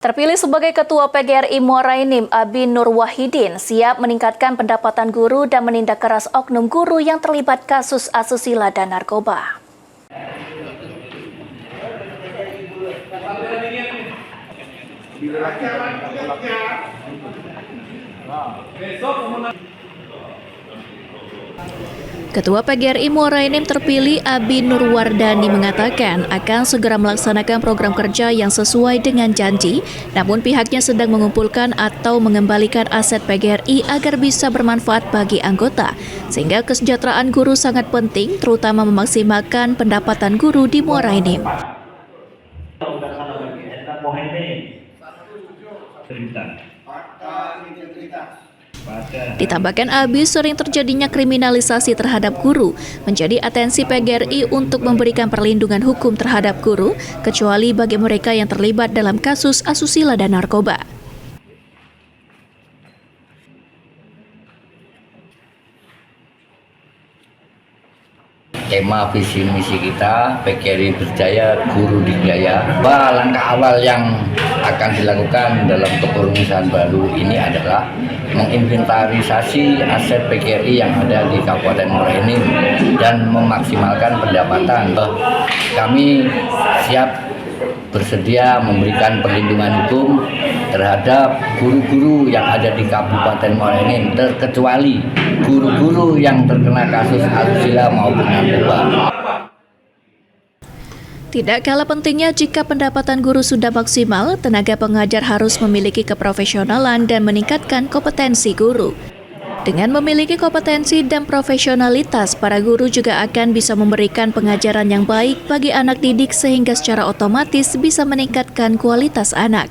Terpilih sebagai Ketua PGRI Muara Enim, Abi Nur Wahidin siap meningkatkan pendapatan guru dan menindak keras oknum guru yang terlibat kasus asusila dan narkoba. Ketua PGRI Muara Enim terpilih Abi Nur Wardani mengatakan akan segera melaksanakan program kerja yang sesuai dengan janji, namun pihaknya sedang mengumpulkan atau mengembalikan aset PGRI agar bisa bermanfaat bagi anggota, sehingga kesejahteraan guru sangat penting, terutama memaksimalkan pendapatan guru di Muara Enim. Ditambahkan Abi, sering terjadinya kriminalisasi terhadap guru, menjadi atensi PGRI untuk memberikan perlindungan hukum terhadap guru, kecuali bagi mereka yang terlibat dalam kasus asusila dan narkoba. Tema visi misi kita PGRI Berjaya, Guru Dikdaya. Langkah awal yang akan dilakukan dalam kepengurusan baru ini adalah menginventarisasi aset PGRI yang ada di Kabupaten Muara Enim dan memaksimalkan pendapatan. Kami siap bersedia memberikan perlindungan hukum terhadap guru-guru yang ada di Kabupaten Muara Enim, terkecuali guru-guru yang terkena kasus asusila maupun narkoba. Tidak kalah pentingnya jika pendapatan guru sudah maksimal, tenaga pengajar harus memiliki keprofesionalan dan meningkatkan kompetensi guru. Dengan memiliki kompetensi dan profesionalitas, para guru juga akan bisa memberikan pengajaran yang baik bagi anak didik sehingga secara otomatis bisa meningkatkan kualitas anak.